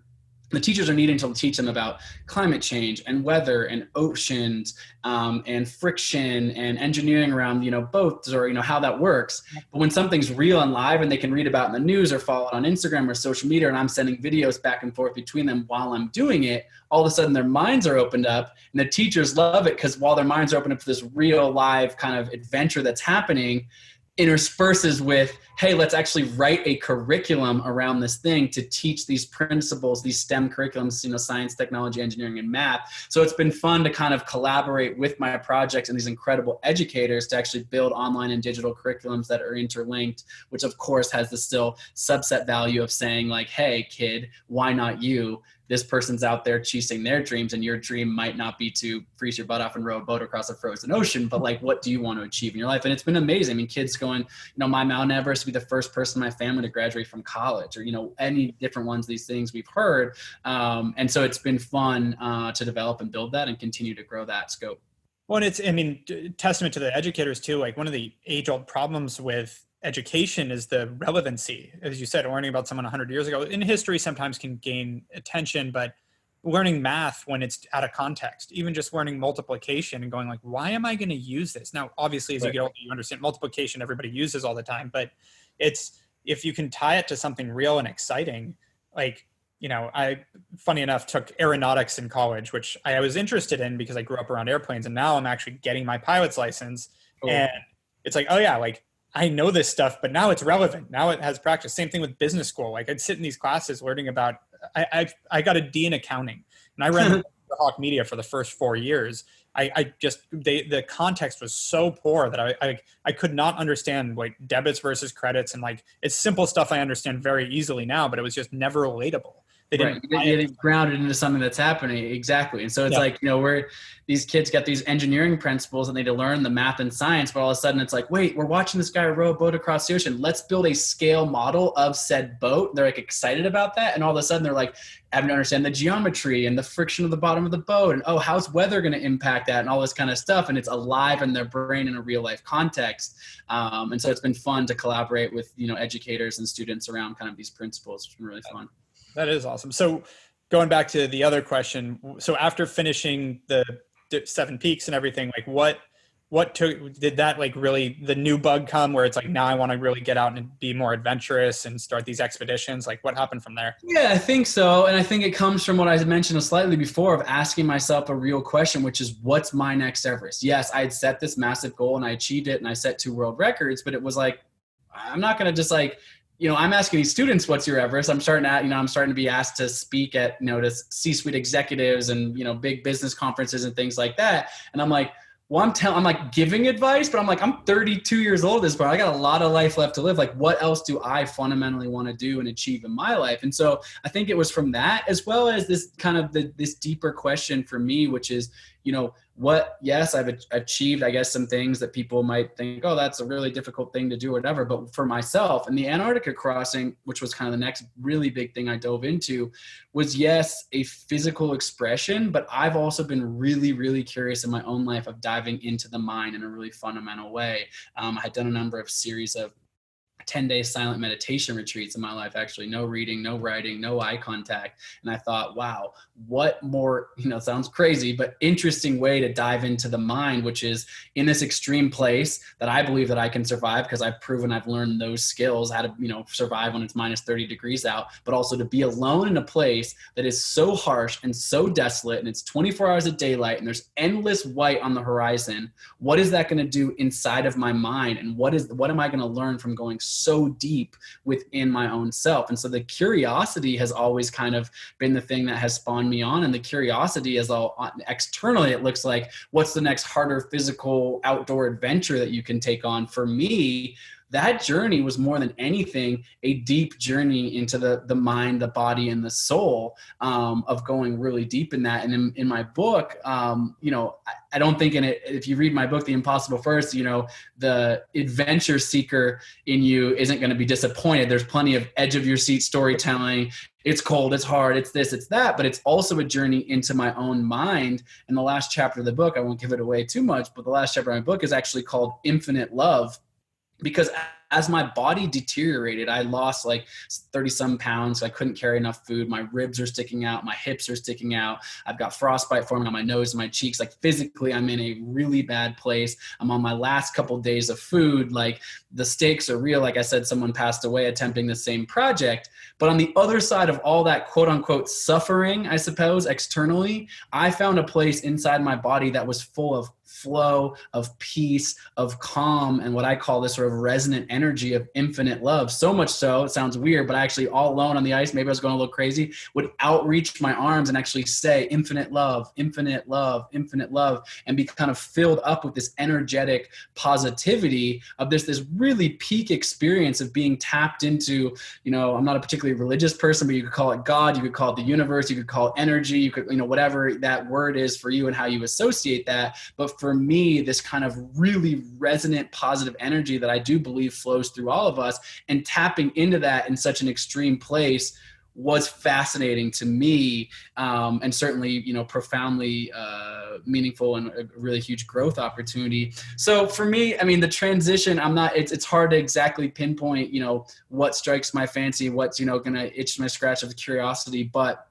The teachers are needing to teach them about climate change and weather and oceans and friction and engineering around, boats or, how that works. But when something's real and live and they can read about in the news or follow it on Instagram or social media, and I'm sending videos back and forth between them while I'm doing it, all of a sudden their minds are opened up, and the teachers love it because while their minds are open up to this real live kind of adventure that's happening, intersperses with, hey, let's actually write a curriculum around this thing to teach these principles, these STEM curriculums, science, technology, engineering, and math. So it's been fun to kind of collaborate with my projects and these incredible educators to actually build online and digital curriculums that are interlinked, which of course has the still subset value of saying like, hey, kid, why not you? This person's out there chasing their dreams, and your dream might not be to freeze your butt off and row a boat across a frozen ocean, but like, what do you want to achieve in your life? And it's been amazing. I mean, kids going, my Mount Everest to be the first person in my family to graduate from college, or, any different ones, these things we've heard. And so it's been fun to develop and build that and continue to grow that scope. Well, and it's, testament to the educators too. Like, one of the age-old problems with education is the relevancy. As you said, learning about someone 100 years ago in history sometimes can gain attention, but learning math when it's out of context, even just learning multiplication and going like, why am I going to use this? Now, obviously, as you get older, you understand multiplication everybody uses all the time, but if you can tie it to something real and exciting, like, I, funny enough, took aeronautics in college, which I was interested in because I grew up around airplanes, and now I'm actually getting my pilot's license. Oh. And it's like, oh yeah, like, I know this stuff, but now it's relevant. Now it has practice. Same thing with business school. Like, I'd sit in these classes learning about, I got a D in accounting, and I ran Hawke Media for the first 4 years. The context was so poor that I could not understand like debits versus credits, and like, it's simple stuff I understand very easily now, but it was just never relatable. They didn't get it grounded into something that's happening. Exactly. And so it's like, these kids get these engineering principles and they need to learn the math and science, but all of a sudden it's like, wait, we're watching this guy row a boat across the ocean. Let's build a scale model of said boat. They're like excited about that. And all of a sudden they're like having to understand the geometry and the friction of the bottom of the boat. And, how's weather going to impact that and all this kind of stuff. And it's alive in their brain in a real life context. And so it's been fun to collaborate with, educators and students around kind of these principles. It's been really fun. That is awesome. So going back to the other question, so after finishing the 7 peaks and everything, like did that like really the new bug come where it's like, now I want to really get out and be more adventurous and start these expeditions? Like, what happened from there? Yeah, I think so. And I think it comes from what I mentioned slightly before of asking myself a real question, which is, what's my next Everest? Yes, I had set this massive goal and I achieved it and I set 2 world records, but it was like, I'm not going to just like, I'm asking these students, what's your Everest? I'm starting to be asked to speak at, to C-suite executives and, big business conferences and things like that. And I'm like, well, I'm like giving advice, but I'm like, I'm 32 years old at this point. I got a lot of life left to live. Like, what else do I fundamentally want to do and achieve in my life? And so I think it was from that, as well as this kind of this deeper question for me, which is, yes, I've achieved, I guess, some things that people might think, oh, that's a really difficult thing to do or whatever. But for myself, and the Antarctica crossing, which was kind of the next really big thing I dove into, was, yes, a physical expression, but I've also been really, really curious in my own life of diving into the mind in a really fundamental way. I had done a number of series of 10-day silent meditation retreats in my life, actually. No reading, no writing, no eye contact. And I thought, wow, what more, sounds crazy, but interesting way to dive into the mind, which is in this extreme place that I believe that I can survive because I've proven I've learned those skills, how to, survive when it's minus 30 degrees out, but also to be alone in a place that is so harsh and so desolate, and it's 24 hours of daylight and there's endless white on the horizon. What is that going to do inside of my mind? And what am I going to learn from going so deep within my own self? And so the curiosity has always kind of been the thing that has spawned me on. And the curiosity is all externally, it looks like, what's the next harder physical outdoor adventure that you can take on? For me, that journey was more than anything a deep journey into the mind, the body, and the soul, of going really deep in that. And in my book, I don't think in it, if you read my book, The Impossible First, the adventure seeker in you isn't going to be disappointed. There's plenty of edge of your seat storytelling. It's cold, it's hard, it's this, it's that, but it's also a journey into my own mind. And the last chapter of the book, I won't give it away too much, but the last chapter of my book is actually called Infinite Love. Because as my body deteriorated, I lost like 30 some pounds. So I couldn't carry enough food. My ribs are sticking out. My hips are sticking out. I've got frostbite forming on my nose and my cheeks. Like, physically, I'm in a really bad place. I'm on my last couple of days of food. Like, the stakes are real. Like I said, someone passed away attempting the same project. But on the other side of all that quote unquote suffering, I suppose, externally, I found a place inside my body that was full of flow, of peace, of calm, and what I call this sort of resonant energy of infinite love. So much so, it sounds weird, but I actually, all alone on the ice, maybe I was going a little crazy, would outreach my arms and actually say infinite love, infinite love, infinite love, and be kind of filled up with this energetic positivity of this really peak experience of being tapped into, I'm not a particularly religious person, but you could call it God, you could call it the universe, you could call it energy, you could, whatever that word is for you and how you associate that. But for for me, this kind of really resonant positive energy that I do believe flows through all of us, and tapping into that in such an extreme place was fascinating to me, and certainly, you know, profoundly meaningful and a really huge growth opportunity. So for me, I mean, the transition, it's hard to exactly pinpoint, you know, what strikes my fancy, what's, you know, gonna itch my scratch of curiosity, but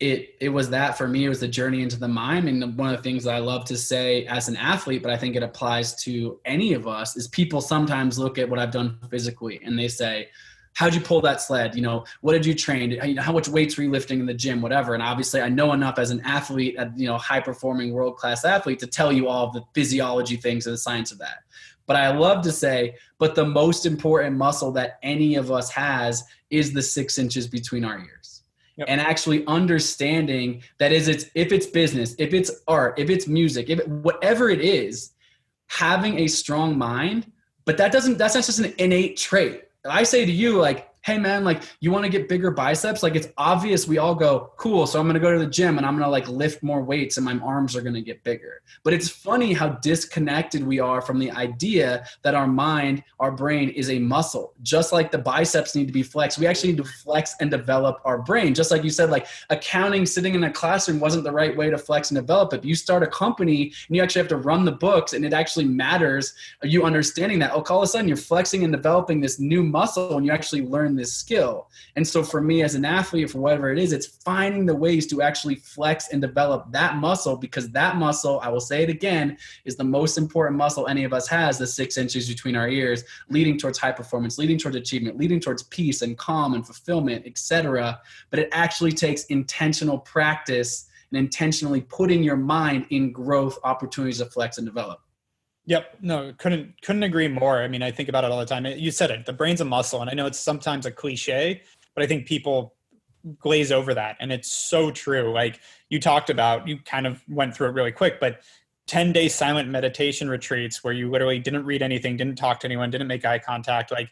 it was that for me. It was the journey into the mind. And one of the things that I love to say as an athlete, but I think it applies to any of us, is people sometimes look at what I've done physically and they say, how'd you pull that sled? You know, what did you train? How much weights were you lifting in the gym, whatever. And obviously I know enough as an athlete, you know, high performing world-class athlete, to tell you all of the physiology things and the science of that. But I love to say, but the most important muscle that any of us has is the 6 inches between our ears. Yep. And actually understanding that if it's business, if it's art, if it's music, whatever it is, having a strong mind, but that's not just an innate trait. I say to you, like, hey man, like, you want to get bigger biceps? Like, it's obvious. We all go, cool. So I'm going to go to the gym and I'm going to like lift more weights and my arms are going to get bigger. But it's funny how disconnected we are from the idea that our mind, our brain is a muscle. Just like the biceps need to be flexed, we actually need to flex and develop our brain. Just like you said, like accounting, sitting in a classroom wasn't the right way to flex and develop it. If you start a company and you actually have to run the books, and it actually matters, you understanding that, all of a sudden you're flexing and developing this new muscle and you actually learn this skill. And so for me as an athlete, for whatever it is, it's finding the ways to actually flex and develop that muscle, because that muscle, I will say it again, is the most important muscle any of us has, the 6 inches between our ears, leading towards high performance, leading towards achievement, leading towards peace and calm and fulfillment, etc. But it actually takes intentional practice and intentionally putting your mind in growth opportunities to flex and develop. Yep. No, couldn't agree more. I mean, I think about it all the time. You said it, the brain's a muscle. And I know it's sometimes a cliche, but I think people glaze over that. And it's so true. Like you talked about, you kind of went through it really quick, but 10-day silent meditation retreats where you literally didn't read anything, didn't talk to anyone, didn't make eye contact. Like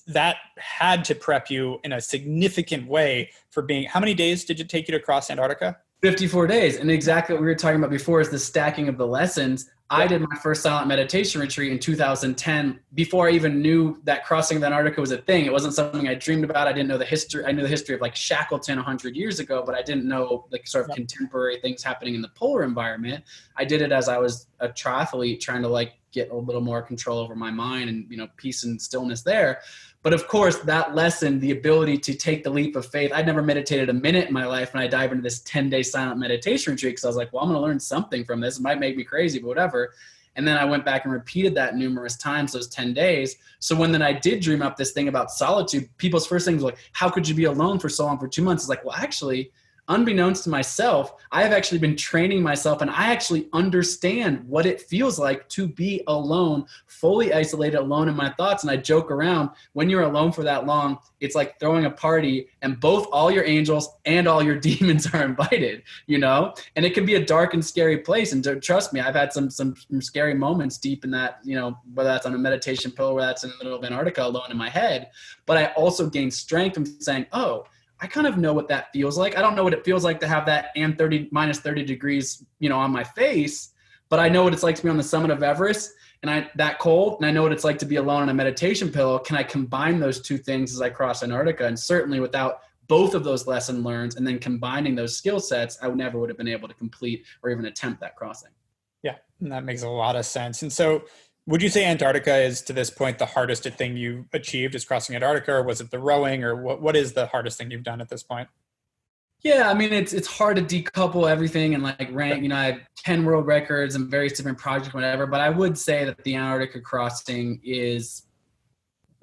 that had to prep you in a significant way for being, how many days did it take you to cross Antarctica? 54 days. And exactly what we were talking about before is the stacking of the lessons. I did my first silent meditation retreat in 2010 before I even knew that crossing the Antarctica was a thing. It wasn't something I dreamed about. I didn't know the history. I knew the history of like Shackleton 100 years ago, but I didn't know like sort of contemporary things happening in the polar environment. I did it as I was a triathlete trying to like get a little more control over my mind and, you know, peace and stillness there. But of course, that lesson, the ability to take the leap of faith, I'd never meditated a minute in my life, and I dive into this 10-day silent meditation retreat because I was like, well, I'm going to learn something from this. It might make me crazy, but whatever. And then I went back and repeated that numerous times, those 10 days. So when then I did dream up this thing about solitude, people's first things were like, how could you be alone for so long, for 2 months? It's like, well, actually, unbeknownst to myself, I have actually been training myself, and I actually understand what it feels like to be alone, fully isolated, alone in my thoughts. And I joke around, when you're alone for that long, it's like throwing a party and both all your angels and all your demons are invited, you know? And it can be a dark and scary place. And trust me, I've had some scary moments deep in that, you know, whether that's on a meditation pillow, whether that's in the middle of Antarctica alone in my head. But I also gained strength from saying, oh, I kind of know what that feels like. I don't know what it feels like to have that minus 30 degrees, you know, on my face, but I know what it's like to be on the summit of Everest and that cold, and I know what it's like to be alone on a meditation pillow. Can I combine those two things as I cross Antarctica? And certainly without both of those lesson learns and then combining those skill sets, I would have been able to complete or even attempt that crossing. Yeah, and that makes a lot of sense. And so would you say Antarctica is, to this point, the hardest thing you achieved is crossing Antarctica, or was it the rowing, or what is the hardest thing you've done at this point? Yeah, I mean, it's hard to decouple everything and like rank, you know, I have 10 world records and various different projects, whatever, but I would say that the Antarctica crossing is,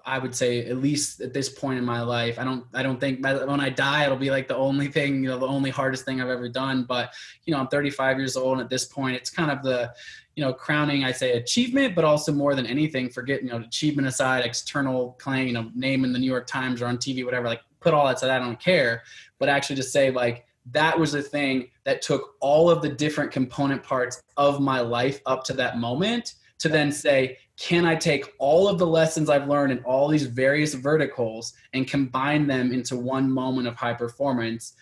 I would say, at least at this point in my life, I don't think when I die, it'll be like the only thing, you know, the only hardest thing I've ever done. But, you know, I'm 35 years old. And at this point, it's kind of the, you know, crowning, I say, achievement, but also more than anything, forget, you know, achievement aside, external claim, you know, name in the New York Times or on TV, whatever, like put all that aside, I don't care. But actually to say like, that was a thing that took all of the different component parts of my life up to that moment to then say, can I take all of the lessons I've learned in all these various verticals and combine them into one moment of high performance?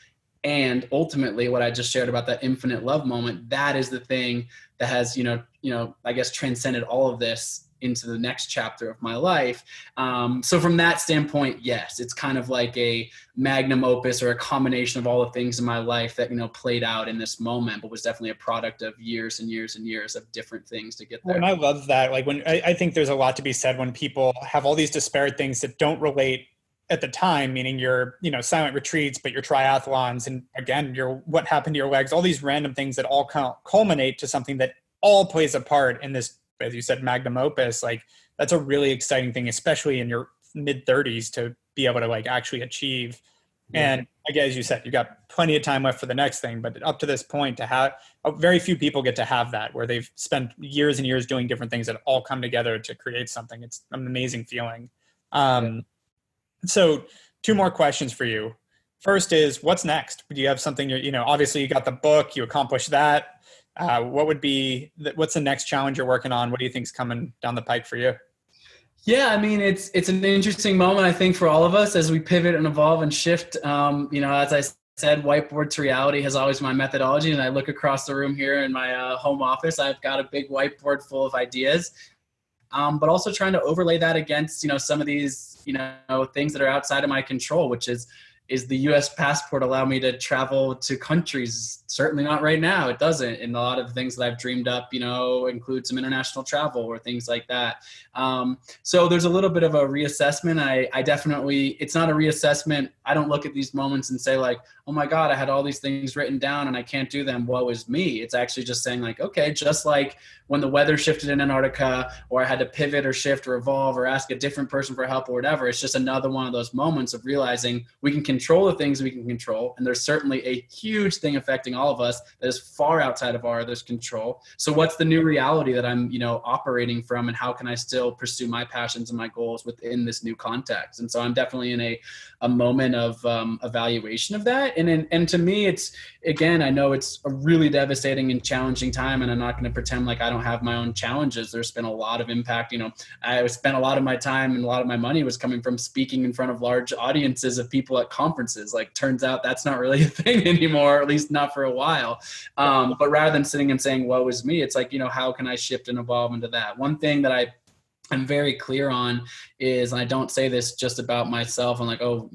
And ultimately what I just shared about that infinite love moment, that is the thing that has, I guess transcended all of this into the next chapter of my life. So from that standpoint, yes, it's kind of like a magnum opus or a combination of all the things in my life that, played out in this moment, but was definitely a product of years and years and years of different things to get there. Well, and I love that. Like when I think there's a lot to be said when people have all these disparate things that don't relate at the time, meaning your, silent retreats, but your triathlons, and again, what happened to your legs, all these random things that all culminate to something that all plays a part in this, as you said, magnum opus. Like that's a really exciting thing, especially in your mid 30s, to be able to like actually achieve. Yeah. And again, as you said, you got plenty of time left for the next thing, but up to this point to have, very few people get to have that, where they've spent years and years doing different things that all come together to create something. It's an amazing feeling. So 2 more questions for you. First is, what's next? Do you have something, obviously you got the book, you accomplished that. What's the next challenge you're working on? What do you think's coming down the pike for you? Yeah, I mean, it's an interesting moment, I think, for all of us as we pivot and evolve and shift. As I said, whiteboard to reality has always been my methodology. And I look across the room here in my home office, I've got a big whiteboard full of ideas, but also trying to overlay that against, some of these, things that are outside of my control, which is the U.S. passport allow me to travel to countries? Certainly not right now. It doesn't. And a lot of the things that I've dreamed up, include some international travel or things like that. So there's a little bit of a reassessment. I definitely, it's not a reassessment. I don't look at these moments and say like, oh my God, I had all these things written down and I can't do them. Woe is me. It's actually just saying like, okay, just like when the weather shifted in Antarctica, or I had to pivot or shift or evolve or ask a different person for help or whatever, it's just another one of those moments of realizing we can control the things we can control. And there's certainly a huge thing affecting all of us that is far outside of our others' control. So what's the new reality that I'm, operating from, and how can I still pursue my passions and my goals within this new context? And so I'm definitely in a moment of evaluation of that. And to me, it's, again, I know it's a really devastating and challenging time, and I'm not going to pretend like I don't have my own challenges. There's been a lot of impact. I spent a lot of my time and a lot of my money was coming from speaking in front of large audiences of people at conferences. Like, turns out that's not really a thing anymore, or at least not for a while. But rather than sitting and saying, woe is me, it's like, how can I shift and evolve into that? One thing that I'm very clear on is, and I don't say this just about myself and like, oh,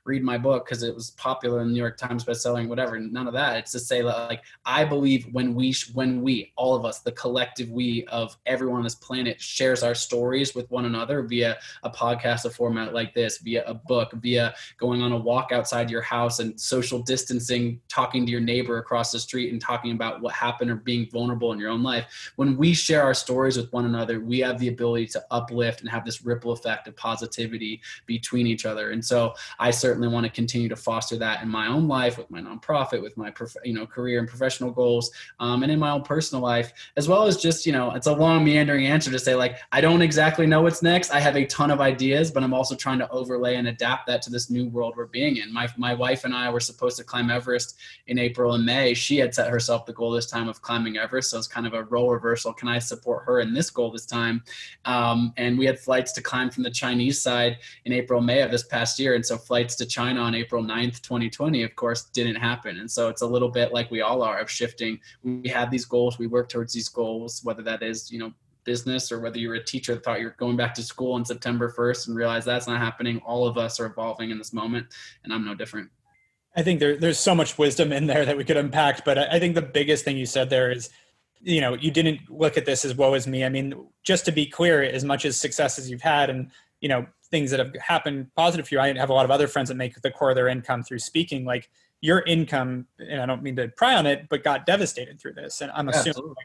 read my book because it was popular in the New York Times bestselling, whatever. None of that. It's to say that, like, I believe when we, all of us, the collective we of everyone on this planet, shares our stories with one another via a podcast, a format like this, via a book, via going on a walk outside your house and social distancing, talking to your neighbor across the street and talking about what happened or being vulnerable in your own life. When we share our stories with one another, we have the ability to uplift and have this ripple effect of positivity between each other. And so I certainly want to continue to foster that in my own life, with my nonprofit, with my career and professional goals, and in my own personal life, as well as just, it's a long meandering answer to say, like, I don't exactly know what's next. I have a ton of ideas, but I'm also trying to overlay and adapt that to this new world we're being in. My wife and I were supposed to climb Everest in April and May. She had set herself the goal this time of climbing Everest. So it's kind of a role reversal. Can I support her in this goal this time? And we had flights to climb from the Chinese side in April, May of this past year. And so flights to China on April 9th, 2020, of course, didn't happen. And so it's a little bit like we all are, of shifting. We have these goals, we work towards these goals, whether that is, business, or whether you're a teacher that thought you're going back to school on September 1st and realize that's not happening. All of us are evolving in this moment, and I'm no different. I think there's so much wisdom in there that we could unpack, but I think the biggest thing you said there is, you didn't look at this as woe is me. I mean, just to be clear, as much as successes you've had and, things that have happened positive for you, I have a lot of other friends that make the core of their income through speaking. Like, your income, and I don't mean to pry on it, but got devastated through this. And I'm assuming, absolutely.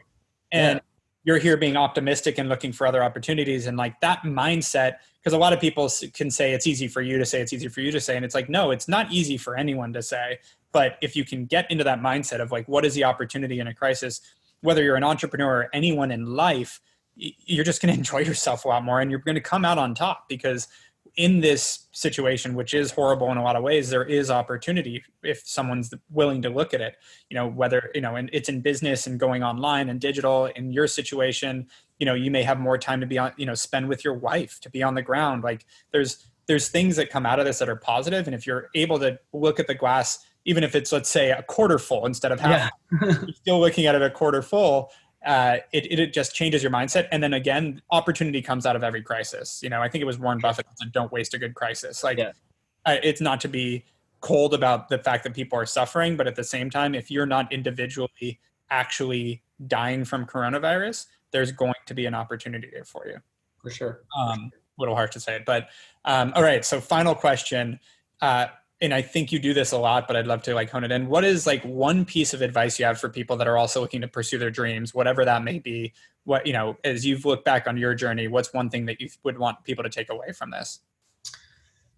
And you're here being optimistic and looking for other opportunities. And like that mindset, because a lot of people can say it's easy for you to say, it's easy for you to say. And it's like, no, it's not easy for anyone to say. But if you can get into that mindset of like, what is the opportunity in a crisis, whether you're an entrepreneur or anyone in life, you're just going to enjoy yourself a lot more, and you're going to come out on top, because in this situation, which is horrible in a lot of ways, there is opportunity if someone's willing to look at it, whether, and it's in business and going online and digital. In your situation, you may have more time to be on, spend with your wife, to be on the ground. Like there's things that come out of this that are positive. And if you're able to look at the glass, even if it's, let's say, a quarter full instead of half, you're still looking at it a quarter full. It just changes your mindset. And then again, opportunity comes out of every crisis. I think it was Warren Buffett that said, don't waste a good crisis. It's not to be cold about the fact that people are suffering, but at the same time, if you're not individually actually dying from coronavirus, there's going to be an opportunity there for you. For sure. A little harsh to say it, but all right. So final question. And I think you do this a lot, but I'd love to hone it in. What is one piece of advice you have for people that are also looking to pursue their dreams, whatever that may be? What, as you've looked back on your journey, what's one thing that you would want people to take away from this?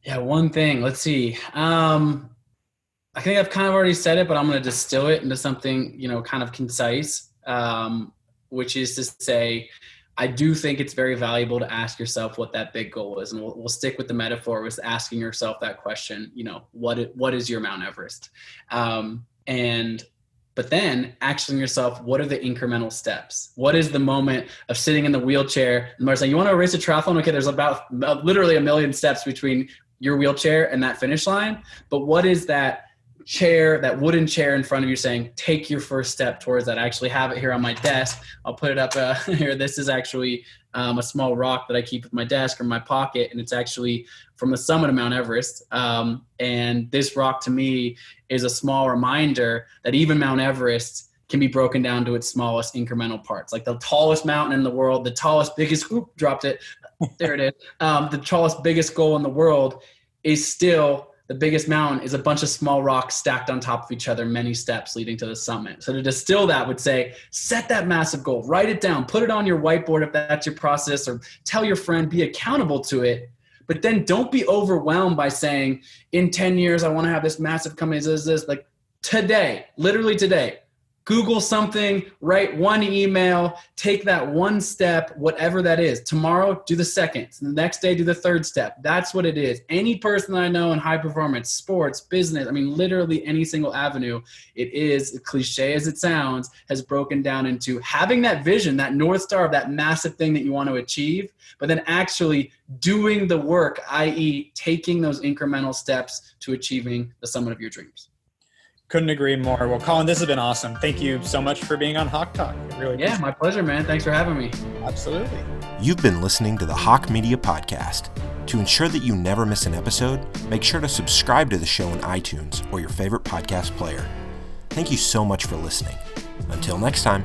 Yeah, one thing. Let's see. I think I've kind of already said it, but I'm going to distill it into something, kind of concise, which is to say, I do think it's very valuable to ask yourself what that big goal is. And we'll stick with the metaphor with asking yourself that question, what is your Mount Everest? But then asking yourself, what are the incremental steps? What is the moment of sitting in the wheelchair and saying, you want to race a triathlon? Okay, there's about literally 1 million steps between your wheelchair and that finish line. But what is that chair, that wooden chair in front of you saying, take your first step towards that? I actually have it here on my desk. I'll put it up here. This is actually a small rock that I keep at my desk or my pocket. And it's actually from the summit of Mount Everest. And this rock to me is a small reminder that even Mount Everest can be broken down to its smallest incremental parts. Like the tallest mountain in the world, the tallest, biggest, dropped it. There it is. The tallest, biggest goal in the world is still the biggest mountain is a bunch of small rocks stacked on top of each other, many steps leading to the summit. So to distill that would say, set that massive goal, write it down, put it on your whiteboard if that's your process, or tell your friend, be accountable to it. But then don't be overwhelmed by saying, in 10 years, I want to have this massive company, this. Like today, literally today, Google something, write one email, take that one step, whatever that is. Tomorrow, do the second. The next day, do the third step. That's what it is. Any person that I know in high performance, sports, business, literally any single avenue, it is, cliche as it sounds, has broken down into having that vision, that North Star of that massive thing that you want to achieve, but then actually doing the work, i.e. taking those incremental steps to achieving the summit of your dreams. Couldn't agree more. Well, Colin, this has been awesome. Thank you so much for being on HawkeTalk. Yeah, my pleasure, man. Thanks for having me. Absolutely. You've been listening to the Hawke Media podcast. To ensure that you never miss an episode, make sure to subscribe to the show in iTunes or your favorite podcast player. Thank you so much for listening. Until next time.